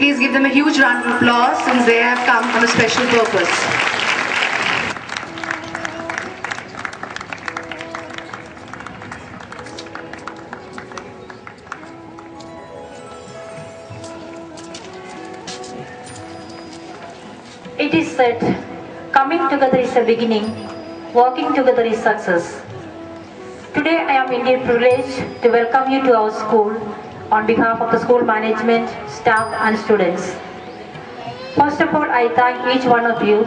Please give them a huge round of applause since they have come on a special purpose. It is said, coming together is a beginning, working together is success. Today I am indeed privileged to welcome you to our school on behalf of the school management, staff and students. First of all, I thank each one of you,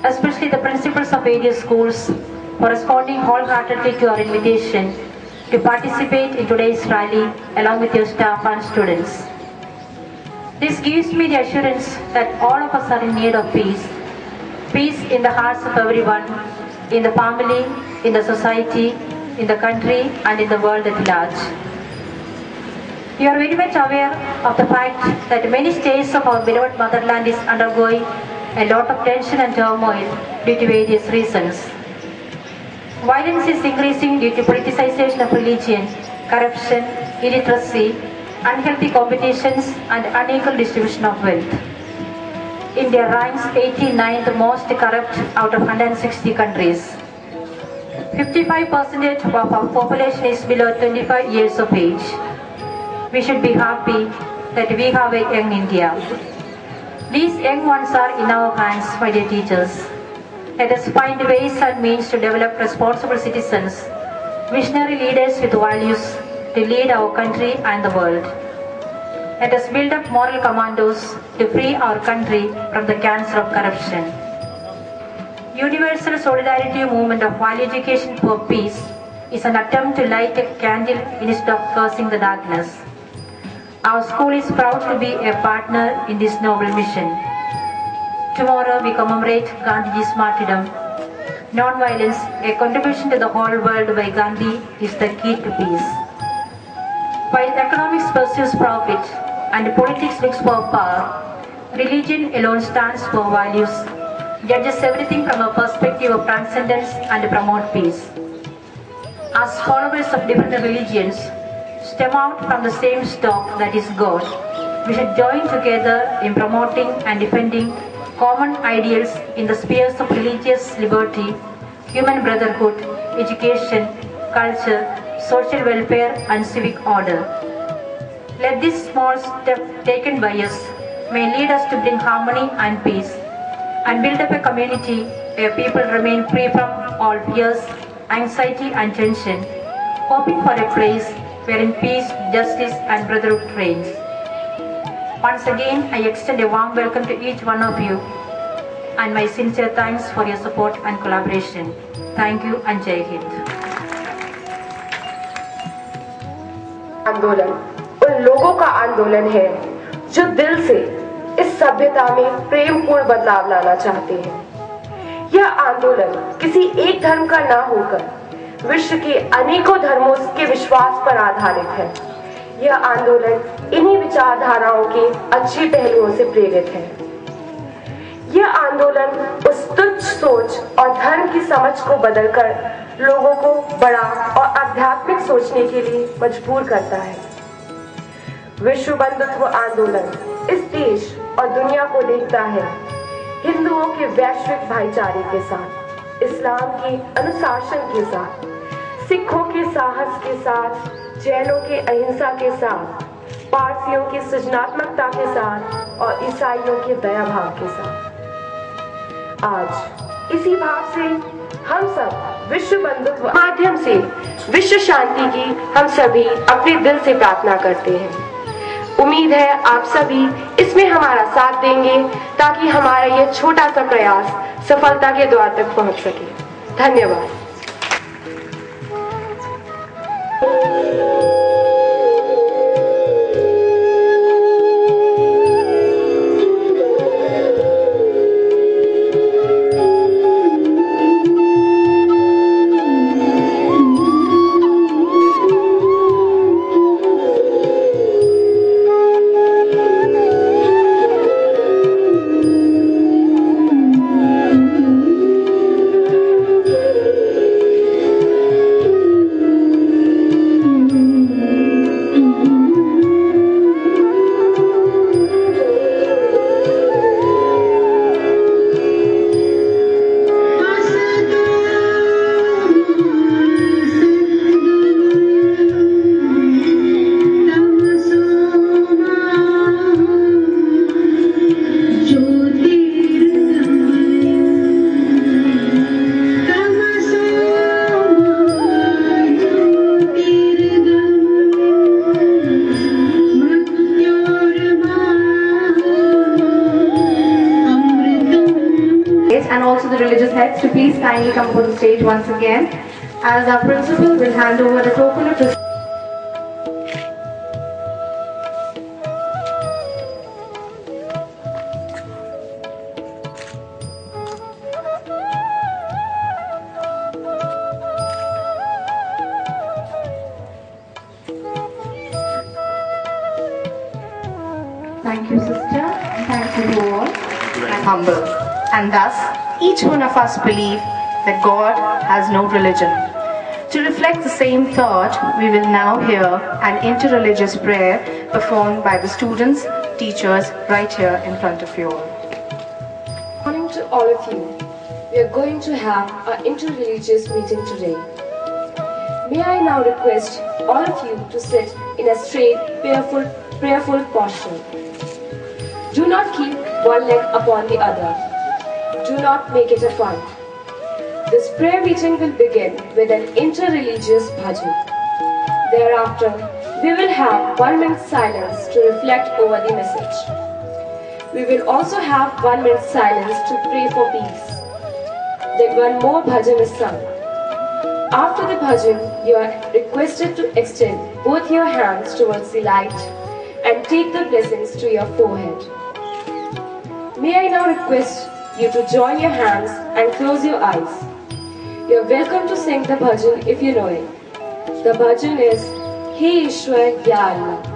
especially the principals of various schools, for responding wholeheartedly to our invitation to participate in today's rally along with your staff and students. This gives me the assurance that all of us are in need of peace. Peace in the hearts of everyone, in the family, in the society, in the country and in the world at large. You are very much aware of the fact that many states of our beloved motherland is undergoing a lot of tension and turmoil due to various reasons. Violence is increasing due to politicization of religion, corruption, illiteracy, unhealthy competitions and unequal distribution of wealth. India ranks 89th most corrupt out of 160 countries. 55% of our population is below 25 years of age. We should be happy that we have a young India. These young ones are in our hands, my dear teachers. Let us find ways and means to develop responsible citizens, visionary leaders with values to lead our country and the world. Let us build up moral commandos to free our country from the cancer of corruption. Universal Solidarity Movement of Value Education for Peace is an attempt to light a candle instead of cursing the darkness. Our school is proud to be a partner in this noble mission. Tomorrow we commemorate Gandhiji's martyrdom. Non-violence, a contribution to the whole world by Gandhi, is the key to peace. While economics pursues profit and politics looks for power, religion alone stands for values, judges everything from a perspective of transcendence and promote peace. As followers of different religions, stem out from the same stock that is God, we should join together in promoting and defending common ideals in the spheres of religious liberty, human brotherhood, education, culture, social welfare and civic order. Let this small step taken by us may lead us to bring harmony and peace and build up a community where people remain free from all fears, anxiety and tension, hoping for a place wherein peace, justice and brotherhood reigns. Once again, I extend a warm welcome to each one of you and my sincere thanks for your support and collaboration. Thank you and Jai Hind. आंदोलन उन लोगों का आंदोलन है जो दिल से इस सभ्यता में प्रेमपूर्ण बदलाव लाना चाहते हैं। यह आंदोलन किसी एक धर्म का ना होकर विश्व के अनेकों धर्मों के विश्वास पर आधारित है। यह आंदोलन इन्हीं विचारधाराओं के अच्छे पहलुओं से प्रेरित है। यह आंदोलन उस तुच्छ सोच और धर्म की समझ को बदलकर लोगों को बड़ा और आध्यात्मिक सोचने के लिए मजबूर करता है। विश्व बंधुत्व आंदोलन इस देश और दुनिया को देखता है हिंदुओं के वैश्विक भाईचारे के साथ, इस्लाम के अनुशासन के साथ, सिखों के साहस के साथ, जैनों के अहिंसा के साथ, पारसियों की सृजनात्मकता के साथ और ईसाइयों के दया भाव के साथ। आज इसी भाव से हम सब विश्व बंधुत्व माध्यम से विश्व शांति की हम सभी अपने दिल से प्रार्थना करते हैं। उम्मीद है आप सभी इसमें हमारा साथ देंगे ताकि हमारा यह छोटा सा प्रयास सफलता के द्वार तक पहुंच सके। धन्यवाद। the religious heads to please kindly come to the stage once again, as our principal will hand over the token of respect. Thank you, sister. Thank you to all. And humble. And thus, each one of us believe that God has no religion. To reflect the same thought, we will now hear an interreligious prayer performed by the students, teachers, right here in front of you all. Good morning to all of you. We are going to have our interreligious meeting today. May I now request all of you to sit in a straight, prayerful posture. Do not keep one leg upon the other. Do not make it a fun. This prayer meeting will begin with an interreligious bhajan. Thereafter, we will have 1 minute silence to reflect over the message. We will also have 1 minute silence to pray for peace. Then one more bhajan is sung. After the bhajan, you are requested to extend both your hands towards the light and take the blessings to your forehead. May I now request you to join your hands and close your eyes. You are welcome to sing the bhajan if you know it. The bhajan is He Ishwar Ya Allah.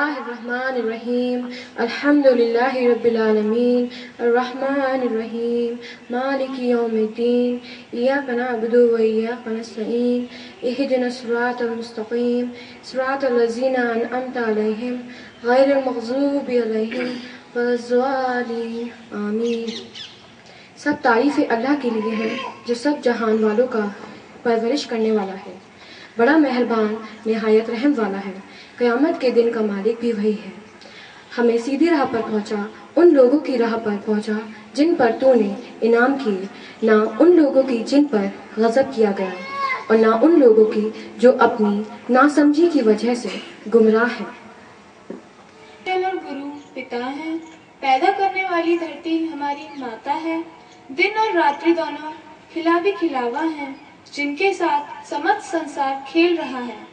बिस्मिल्लाहिर्रहमानिर्रहीम अल्हम्दुलिल्लाहि रब्बिल आलमीन अर्रहमानिर्रहीम मालिकि यौमिद्दीन इय्याका नअबुदु व इय्याका नस्तईन इहदिनस सिरातल मुस्तकीम सिरातल लज़ीना अनअमता अलैहिम गैरिल मग़ज़ूबि अलैहिम वलज़्ज़ालिन आमीन। सब तारीफ़ें अल्लाह के लिए हैं जो सब जहान वालों का परवरिश करने वाला है, बड़ा मेहरबान निहायत रहम वाला है। क़यामत के दिन का मालिक भी वही है। हमें सीधी राह पर पहुंचा, उन लोगों की राह पर पहुंचा जिन पर तूने इनाम किए, ना उन लोगों की जिन पर गज़ब किया गया, और ना उन लोगों की जो अपनी नासमझी की वजह से गुमराह है। और गुरु पिता है, पैदा करने वाली धरती हमारी माता है। दिन और रात्रि दोनों खिलावी खिलावा है, जिनके साथ समस्त संसार खेल रहा है।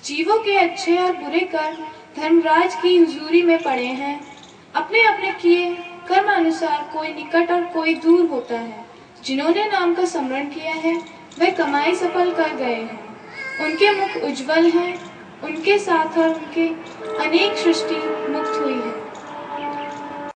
जीवों के अच्छे और बुरे कर्म धर्मराज की हुजूरी में पड़े हैं। अपने अपने किए कर्म अनुसार कोई निकट और कोई दूर होता है। जिन्होंने नाम का स्मरण किया है वे कमाई सफल कर गए हैं। उनके मुख उज्जवल हैं, उनके साथ और उनके अनेक सृष्टि